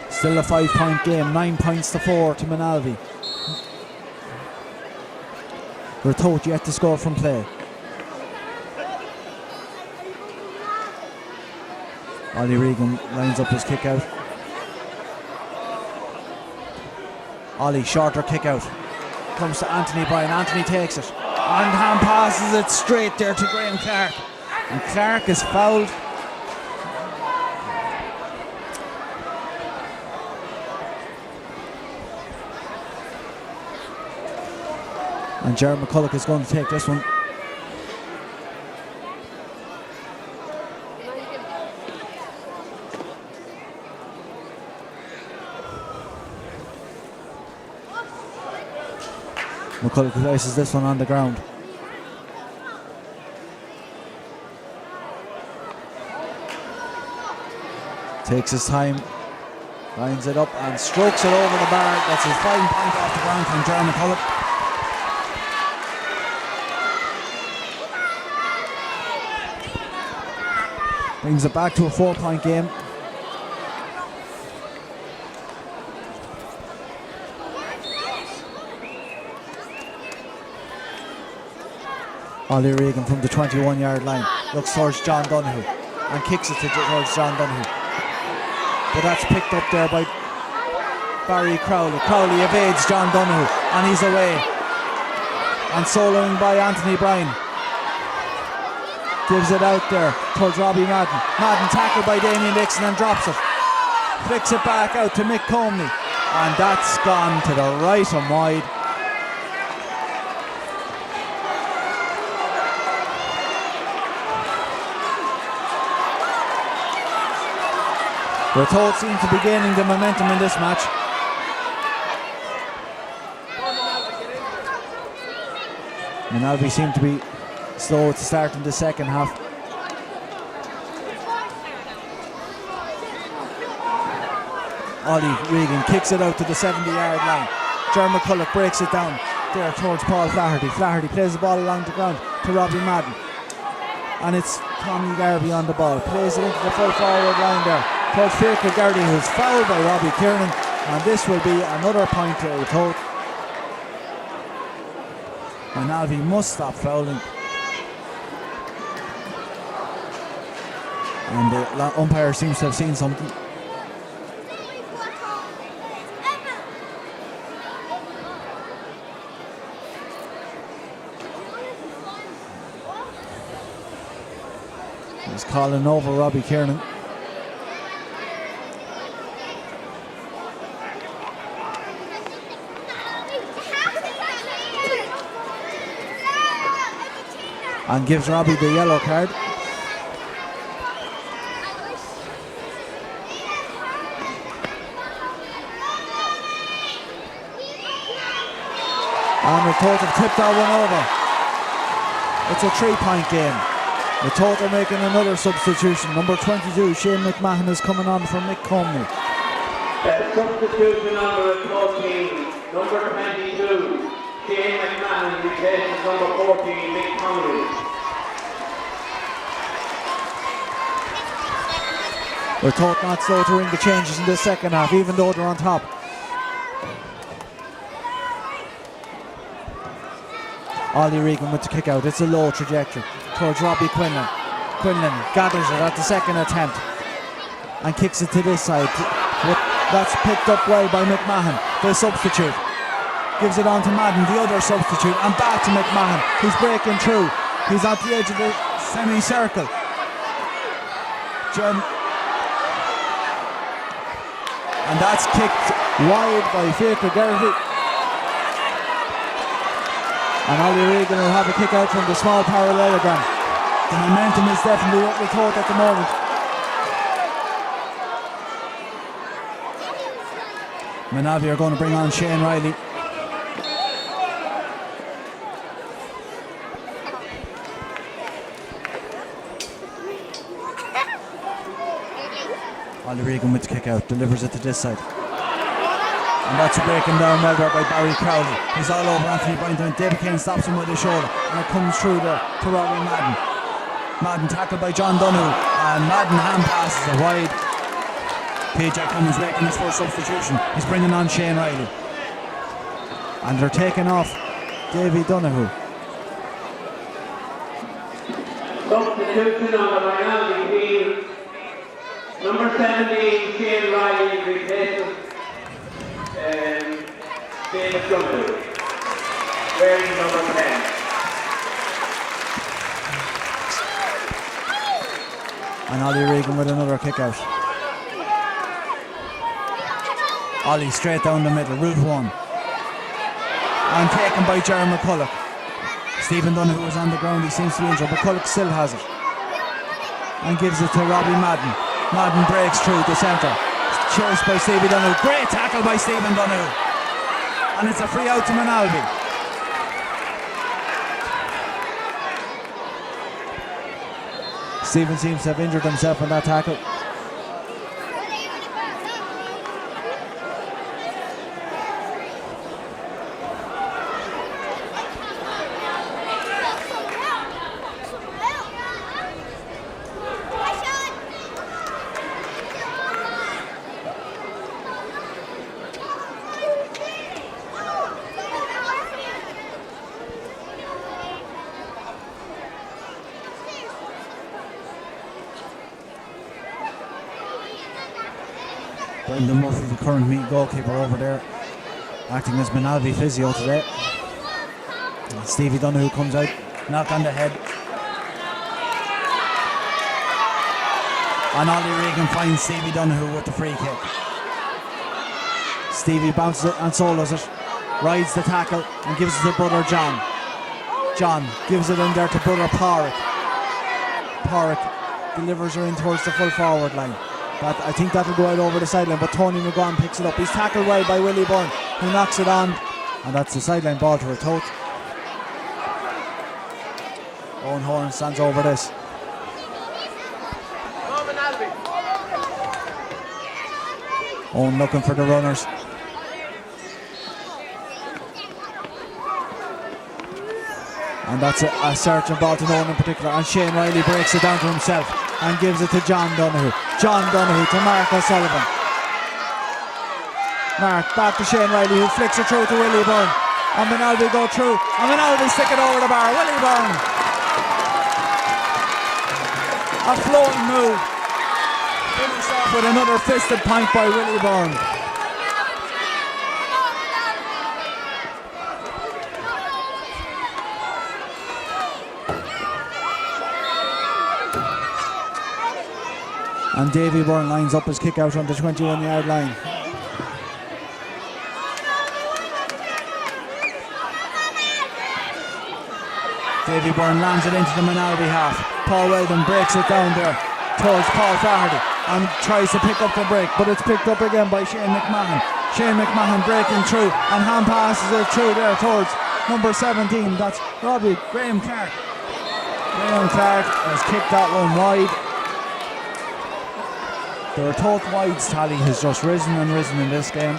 Still a 5-point game, 9 points to 4 to Moynalvey. Ratoath yet to score from play. Ollie Regan lines up his kick out. Ollie, shorter kick out. Comes to Anthony Bryan. Anthony takes it and hand passes it straight there to Graham Clark. And Clark is fouled. And Jerry McCulloch is going to take this one. McCulloch places this one on the ground. Takes his time, lines it up and strokes it over the bar. That's his 5 point off the ground from Jerry McCulloch. Brings it back to a 4-point game. Ollie Regan from the 21-yard line looks towards John Donoghue and kicks it towards John Donoghue. But that's picked up there by Barry Crowley. Crowley evades John Donoghue and he's away. And soloing by Anthony Bryan. Gives it out there towards Robbie Madden. Madden tackled by Damien Dixon and drops it. Flicks it back out to Mick Comey. And that's gone to the right and wide. Ratoath seem to be gaining the momentum in this match. Moynalvey seem to be slow to start in the second half. Ollie Regan kicks it out to the 70-yard line. Jerry McCulloch breaks it down there towards Paul Flaherty. Flaherty plays the ball along the ground to Robbie Madden. And it's Tommy Garvey on the ball. Plays it into the full forward line there towards Fiacre Garvey, who's fouled by Robbie Kiernan. And this will be another point to Ratoath. Moynalvey must stop fouling. And the umpire seems to have seen something. He's calling over Robbie Kiernan. and gives Robbie the yellow card. And Ratoath have tipped that one over. It's a 3-point game. Ratoath are making another substitution. Number 22, Shane McMahon, is coming on for Mick Comey. Substitution number 14, number 22, Shane McMahon replaces number 14, Mick Comey. Ratoath not slow to ring the changes in the second half, even though they're on top. Ollie Regan with the kick out. It's a low trajectory towards Robbie Quinlan. Quinlan gathers it at the second attempt and kicks it to this side. That's picked up well by McMahon, the substitute. Gives it on to Madden, the other substitute, and back to McMahon. He's breaking through. He's at the edge of the semicircle. And that's kicked wide by Faker Garrity. And Ollie Regan will have a kick out from the small parallelogram. The momentum is definitely what we thought at the moment. Moynalvey are going to bring on Shane Riley. Ollie Regan with the kick out, delivers it to this side. And that's breaking down well there by Barry Crowley. He's all over Anthony Bryant. David Kane stops him with his shoulder, and it comes through there to Robbie Madden. Madden tackled by John Donoghue, and Madden hand passes it wide. PJ Cummins making his first substitution. He's bringing on Shane Riley, and they're taking off Davy Donoghue. Substitution on the Moynalvey team. Number 17, Shane Riley replaces David Donoghue, wearing number 10. And Ollie Regan with another kick out. Ollie straight down the middle, route one. And taken by Jerry McCulloch. Stephen Donoghue is on the ground, he seems to be injured, but McCulloch still has it. And gives it to Robbie Madden. Madden breaks through the centre. Chased by Stevie Donoghue. Great tackle by Stephen Donoghue. And it's a free out to Moynalvey. Stephen seems to have injured himself in that tackle. Brendan Murphy, the current Meath goalkeeper over there, acting as Moynalvey physio today. And Stevie Donoghue comes out, knock on the head. And Ollie Regan finds Stevie Donoghue with the free kick. Stevie bounces it and solos it, rides the tackle and gives it to brother John. John gives it in there to brother Porrick. Porrick delivers her in towards the full forward line. I think that'll go out over the sideline, but Tony McGrawn picks it up. He's tackled well by Willie Byrne, who knocks it on, and that's the sideline ball to Ratoath. Owen Horan stands over this. Owen looking for the runners. And that's a searching ball to no one in particular, and Shane Riley breaks it down to himself and gives it to John Donoghue. John Donoghue to Mark O'Sullivan. Mark back to Shane Riley, who flicks it through to Willie Byrne. And Moynalvey go through, and Moynalvey stick it over the bar. Willie Byrne. A flowing move. Finished off with another fisted point by Willie Byrne. And Davy Byrne lines up his kick out on the 21-yard line. Davy Byrne lands it into the Moynalvey half. Paul Weldon breaks it down there towards Paul Flaherty and tries to pick up the break, but it's picked up again by Shane McMahon. Shane McMahon breaking through and hand passes it through there towards number 17. That's Graham Clark. Graham Clark has kicked that one wide. The Ratoath wides tally has just risen and risen in this game.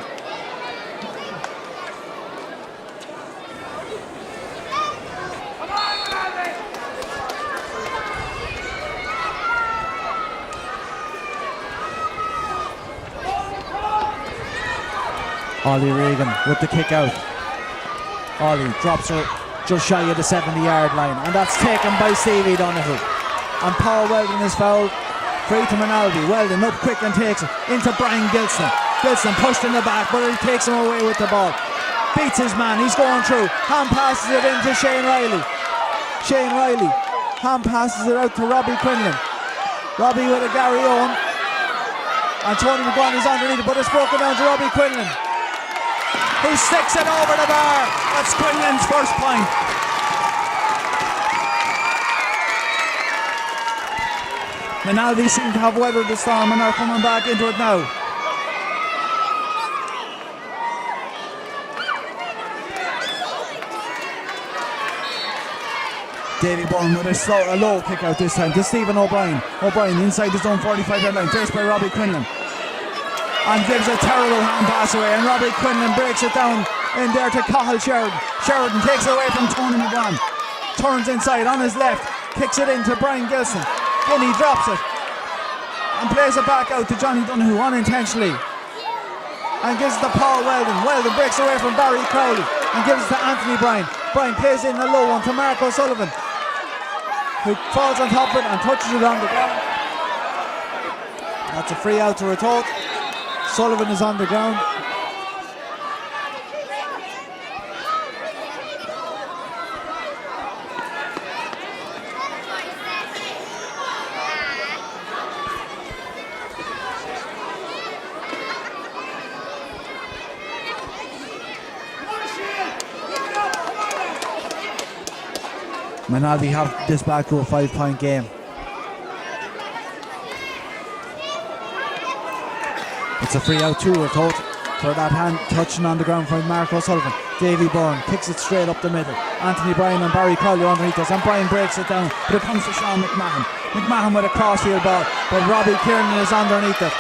Ollie Regan with the kick out. Ollie drops her just shy of the 70-yard line, and that's taken by Stevie Donoghue. And Paul Weldon is fouled. Free to Moynalvey. Weldon up quick and takes it into Brian Gilson. Gilson pushed in the back, but he takes him away with the ball. Beats his man, he's going through. Hand passes it into Shane Riley. Shane Riley hand passes it out to Robbie Quinlan. Robbie with a Gary Owen. And Tony McGuan is underneath it, but it's broken down to Robbie Quinlan. He sticks it over the bar. That's Quinlan's first point. Moynalvey seem to have weathered the storm and are coming back into it now. Davy Byrne with a low kick out this time to Stephen O'Brien. O'Brien inside his own 45-yard line, faced by Robbie Quinlan. And gives a terrible hand pass away, and Robbie Quinlan breaks it down in there to Cathal Sheridan. Sheridan takes it away from Tony McGuan. Turns inside on his left, kicks it into Brian Gilson. Guinea drops it and plays it back out to Johnny Donoghue unintentionally. And gives it to Paul Weldon. Weldon breaks away from Barry Crowley and gives it to Anthony Bryan. Bryan plays in a low one to Mark O'Sullivan, who falls on top of it and touches it on the ground. That's a free out to Ratoath. Sullivan is on the ground. Moynalvey have this back to a 5-point game. It's a free out to Ratoath for that hand touching on the ground from Mark O'Sullivan. Davy Byrne kicks it straight up the middle. Anthony Bryan and Barry Crowley underneath us, and Bryan breaks it down, but it comes to Sean McMahon. McMahon with a crossfield ball, but Robbie Kiernan is underneath it.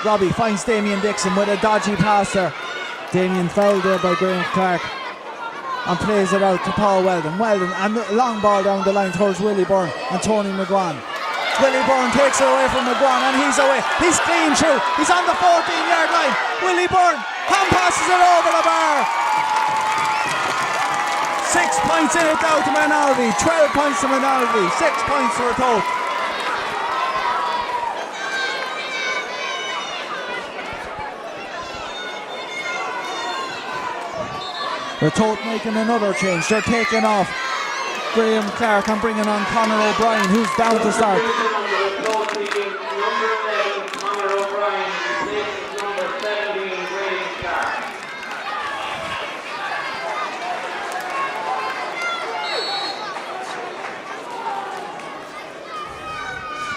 Robbie finds Damien Dixon with a dodgy pass there. Damien fouled there by Graham Clark and plays it out to Paul Weldon. Weldon and a long ball down the line towards Willie Byrne and Tony McGuan. Willie Byrne takes it away from McGuan and he's away. He's clean through. He's on the 14-yard line. Willie Byrne hand passes it over the bar. 6 points in it now to Moynalvey. 12 points to Moynalvey. 6 points to Ratoath. Ratoath making another change. They're taking off Graham Clark and bringing on Conor O'Brien, who's down to start.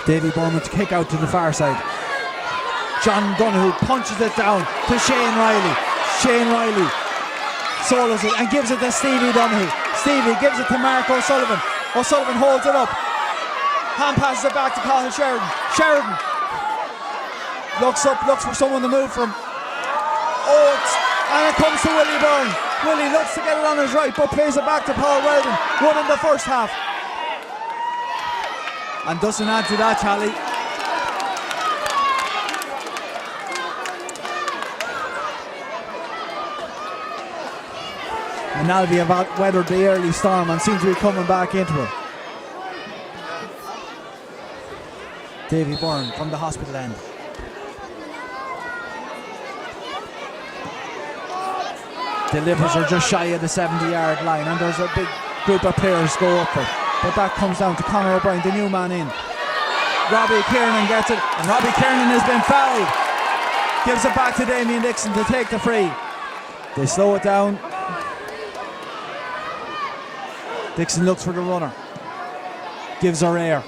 Davy Byrne to kick out to the far side. John Donoghue punches it down to Shane Riley. Shane Riley solos it and gives it to Stevie Donoghue. Stevie gives it to Mark O'Sullivan. O'Sullivan holds it up. Hand passes it back to Cathal Sheridan. Sheridan looks up, looks for someone to move from. And it comes to Willie Byrne. Willie looks to get it on his right, but plays it back to Paul Weldon. One in the first half. And doesn't add to that tally. Moynalvey have weathered the early storm and seem to be coming back into it. Davy Byrne from the hospital end. Delivers her just shy of the 70-yard line, and there's a big group of players go up it. But that comes down to Conor O'Brien, the new man in. Robbie Kiernan gets it, and Robbie Kiernan has been fouled. Gives it back to Damien Dixon to take the free. They slow it down. Dixon looks for the runner. Gives her air.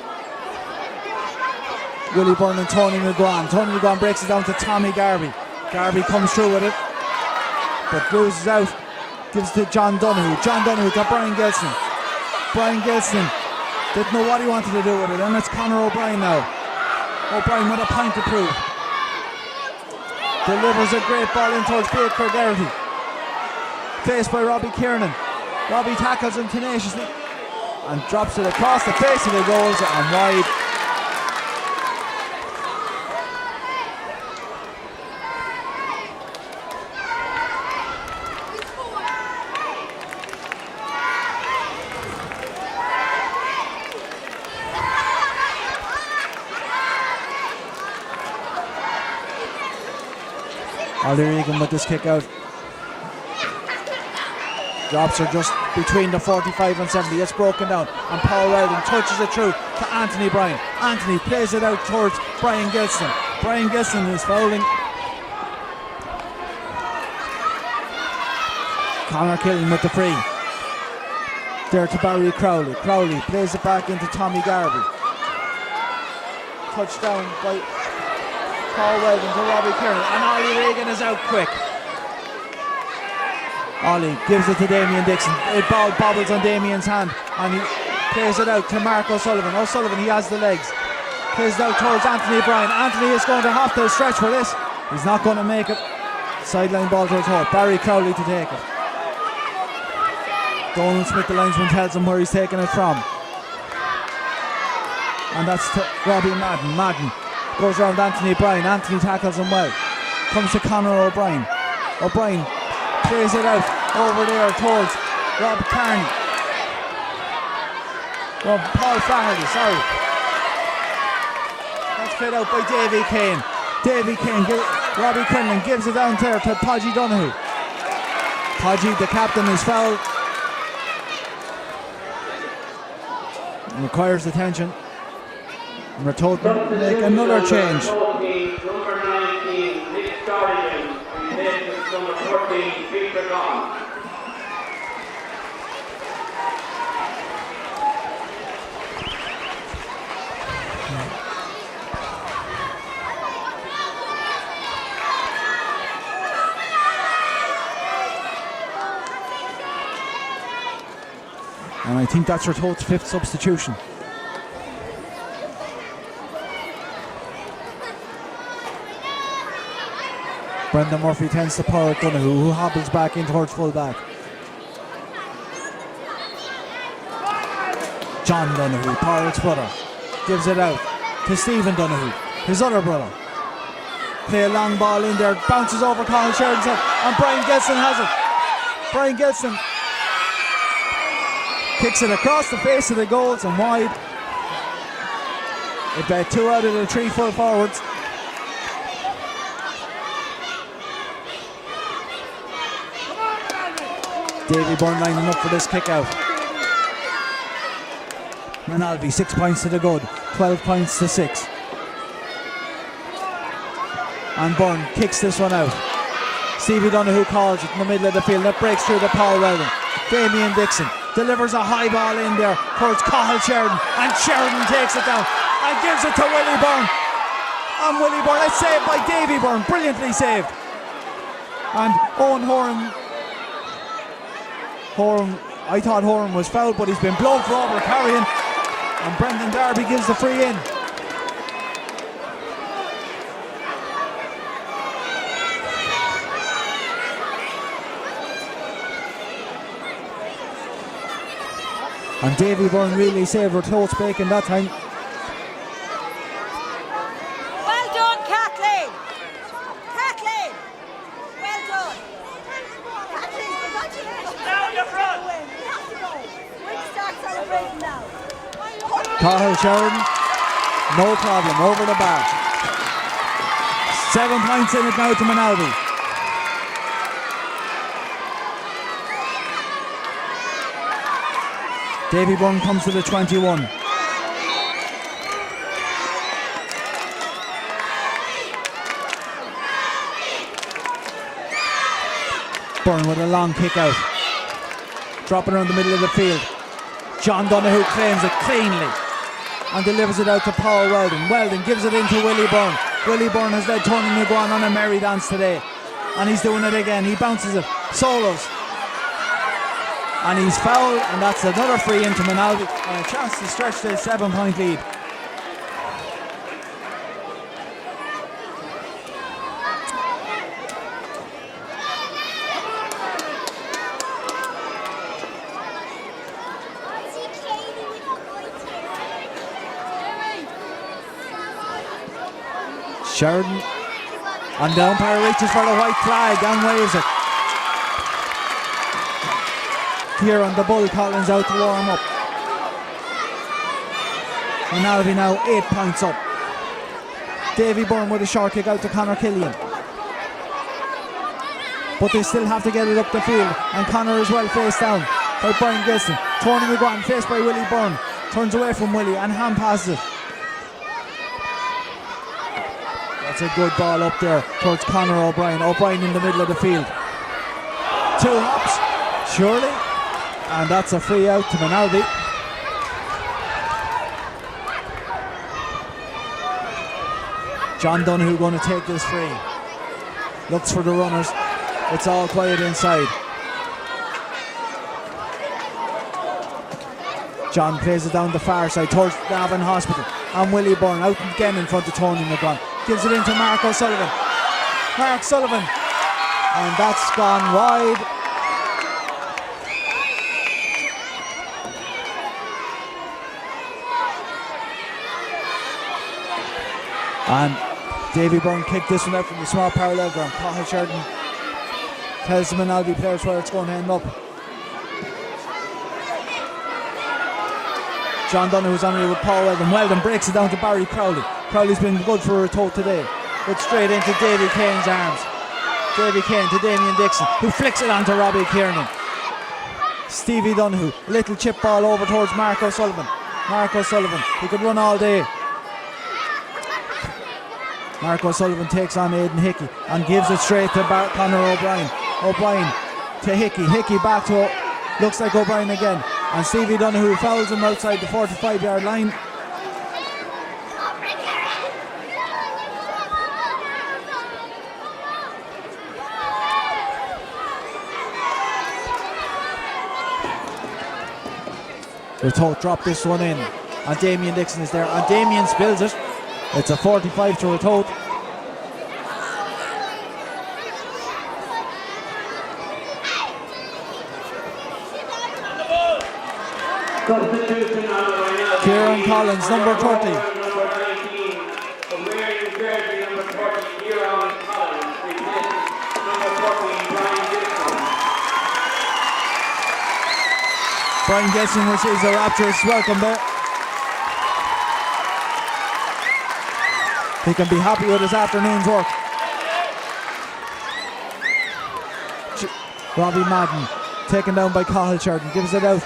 Willie Byrne and Tony McGrawan. Tony McGrawan breaks it down to Tommy Garvey. Garvey comes through with it, but loses out. Gives to John Donoghue. John Donoghue to Brian Gilson. Brian Gilson didn't know what he wanted to do with it, and it's Conor O'Brien now. O'Brien with a point to prove. Delivers a great ball in towards Baker Garrity. Faced by Robbie Kiernan. Robbie tackles him tenaciously and drops it across the face of the goals and wide. Ollie Regan with this kick out. Drops her just between the 45 and 70. It's broken down and Paul Weldon touches it through to Anthony Bryan. Anthony plays it out towards Brian Gilson. Brian Gilson is fouling. Conor Killen with the free. There to Barry Crowley. Crowley plays it back into Tommy Garvey. Touchdown by Paul Weldon to Robbie Kieran, and Ollie Regan is out quick. Ollie gives it to Damien Dixon. It ball bobbles on Damien's hand and he plays it out to Mark O'Sullivan. O'Sullivan, he has the legs. Plays it out towards Anthony Bryan. Anthony is going to have to stretch for this. He's not going to make it. Sideline ball to his heart. Barry Crowley to take it. Donald Smith, the linesman, tells him where he's taking it from. And that's to Robbie Madden. Madden goes around Anthony Bryan. Anthony tackles him well. Comes to Conor O'Brien. O'Brien plays it out over there towards Rob Carney. Paul Flaherty, sorry. That's played out by Davy Kane. Davy Kane, Robbie Quinlan gives it down there to Podgy Donoghue. Podgy, the captain, is fouled. Requires attention. Ratoath make another change. Number 19, Nick Sturgeon, replacement number 14, Peter Gone. And I think that's Ratoath's fifth substitution. Brendan Murphy tends to power at Donoghue, who hobbles back in towards full back. John Donoghue, Porrick's brother, gives it out to Stephen Donoghue, his other brother. Play a long ball in there, bounces over Colin Sheridan's head, and Brian Gilson has it. Brian Gilson kicks it across the face of the goals and wide. It bet 2 out of the 3 full forwards. Davy Byrne lining up for this kick out. Moynalvey 6 points to the good, 12 points to 6. And Byrne kicks this one out. Stevie Donoghue calls it in the middle of the field. That breaks through to Paul Weldon. Damien Dixon delivers a high ball in there towards Cathal Sheridan, and Sheridan takes it down and gives it to Willie Byrne. And Willie Byrne, it's saved by Davy Byrne, brilliantly saved. And Owen Horan, I thought Horan was fouled, but he's been blown for over carrying, and Brendan Darby gives the free in. And Davy Byrne really saved Ratoath's bacon that time. Well done, Kathleen! Kathleen! Well done! Kathleen, congratulations! Down the front! We have to go. We can start celebrating now. Cathal Sheridan, no problem, over the bar. 7 points in it now to Moynalvey. Davy Byrne comes to the 21. Byrne with a long kick out. Dropping around the middle of the field. John Donoghue claims it cleanly and delivers it out to Paul Weldon. Weldon gives it into Willie Byrne. Willie Byrne has led Tony McGuan on a merry dance today, and he's doing it again. He bounces it, solos, and he's fouled, and that's another free into Moynalvey and a chance to stretch the 7-point lead. Sheridan and the umpire reaches for the white flag and waves it. Here on the Bull, Collins out to warm up. Moynalvey now 8 points up. Davy Byrne with a short kick out to Conor Killian. But they still have to get it up the field, and Conor is well faced down by Brian Gilson. Tony McGuan faced by Willie Byrne. Turns away from Willie and hand passes it. That's a good ball up there towards Conor O'Brien. O'Brien in the middle of the field. 2 hops, surely. And that's a free out to Moynalvey. John Donoghue going to take this free. Looks for the runners. It's all quiet inside. John plays it down the far side towards Navan Hospital. And Willie Byrne out again in front of Tony McGuan. Gives it into Mark O'Sullivan. Mark Sullivan. And that's gone wide. And Davy Byrne kicked this one out from the small parallel ground. Cathal Sheridan tells the Moynalvey players where it's going to end up. John Donoghue's on here with Paul Weldon. Weldon breaks it down to Barry Crowley. Crowley's been good for Ratoath today. But straight into Davy Kane's arms. Davy Kane to Damien Dixon, who flicks it onto Robbie Kiernan. Stevie Donoghue, little chip ball over towards Mark O'Sullivan. Mark O'Sullivan, he could run all day. Mark O'Sullivan takes on Aidan Hickey and gives it straight to Conor O'Brien. O'Brien to Hickey. Hickey back to, looks like O'Brien again. And Stevie Donoghue fouls him outside the 45-yard line. Ratoath dropped this one in, and Damien Dixon is there, and Damien spills it. It's a 45 to Ratoath. Kieran Collins, number 30. Number 19, from wearing jersey number 30, Kieran Collins, replaces number 14, Brian Gibson. Brian Gibson receives a rapturous welcome there. He can be happy with his afternoon's work. Robbie Madden, taken down by Cathal Sheridan, gives it out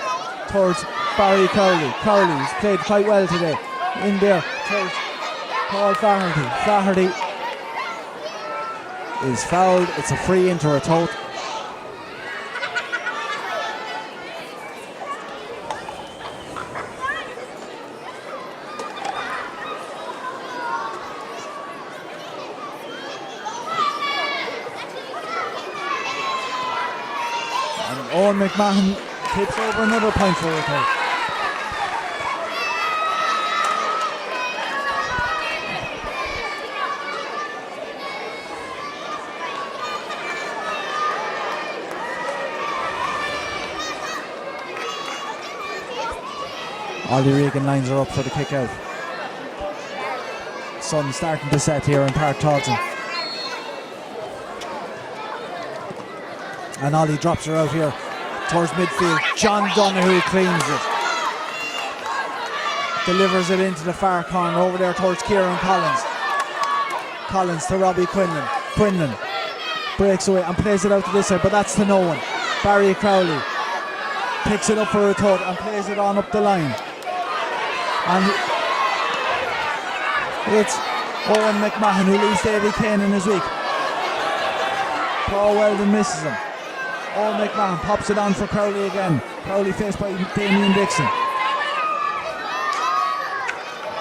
towards Barry Crowley. Crowley's played quite well today. In there towards Paul Flaherty. Flaherty is fouled. It's a free into Ratoath. And Owen McMahon tips over another point for Ratoath. Ollie Regan lines are up for the kick out. Sun starting to set here in Park Taunton. And Ollie drops her out here towards midfield. John Donoghue cleans it. Delivers it into the far corner over there towards Kieran Collins. Collins to Robbie Quinlan. Quinlan breaks away and plays it out to this side, but that's to no one. Barry Crowley picks it up for Ratoath and plays it on up the line. And it's Owen McMahon who leaves Davy Kane in his week. Paul Weldon misses him. Owen McMahon pops it on for Crowley again. Crowley faced by Damien Dixon.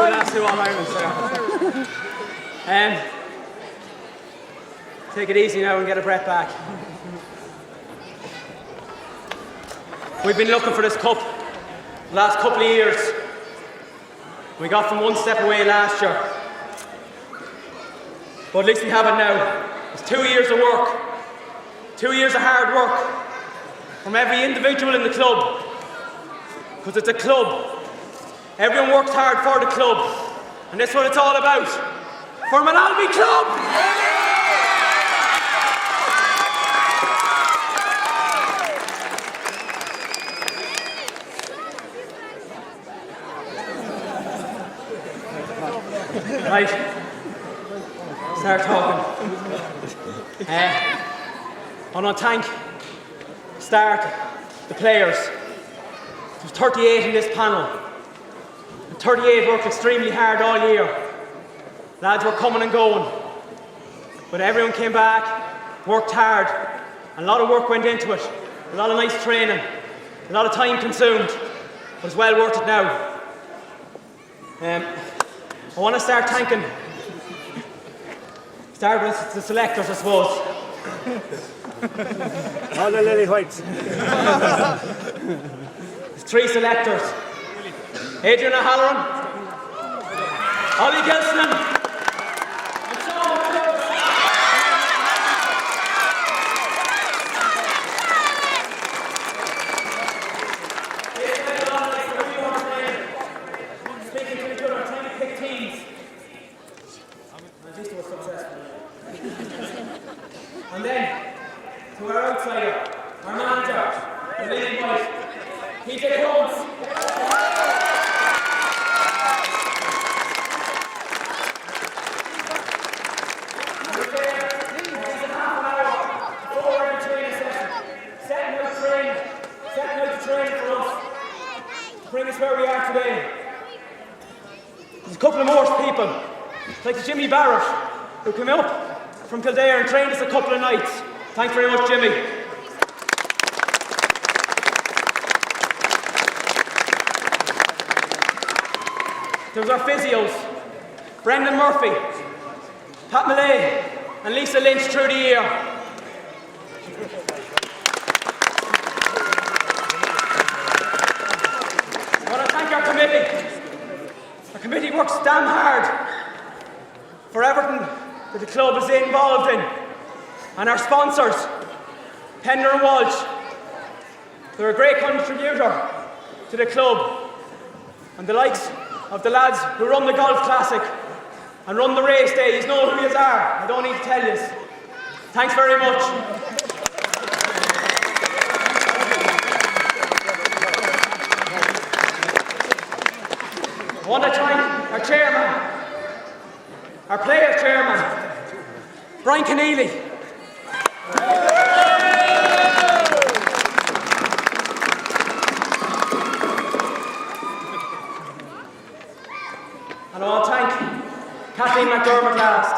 last two All-Irelands there. Take it easy now and get a breath back. We've been looking for this cup the last couple of years. We got from one step away last year. But at least we have it now. It's 2 years of work. 2 years of hard work from every individual in the club. Because it's a club. Everyone works hard for the club. And that's what it's all about. For Moynalvey Club! Right, start talking. I want to start the players. There's 38 in this panel. And 38 worked extremely hard all year. Lads were coming and going. But everyone came back, worked hard. And a lot of work went into it. A lot of nice training. A lot of time consumed. But it's well worth it now. I want to start with the selectors, I suppose. All the lily whites. There's 3 selectors. Adrian O'Halloran, Ollie Gilson, and Sean McClure. Speaking to each other, trying to pick teams. At least it was successful. And then, to our outsider, our manager, the Lily White, PJ Holmes. Bring us where we are today. There's a couple of more people, like Jimmy Barrett, who came up from Kildare and trained us a couple of nights. Thanks very much, Jimmy. There's our physios, Brendan Murphy, Pat Millay, and Lisa Lynch through the year. Our committee works damn hard for everything that the club is involved in. And our sponsors, Pender and Walsh, they're a great contributor to the club. And the likes of the lads who run the Golf Classic and run the race day, you know who you are, I don't need to tell you. Thanks very much. I want to thank our chairman, our player chairman, Brian Keneally. And I want to thank Kathleen McDermott last.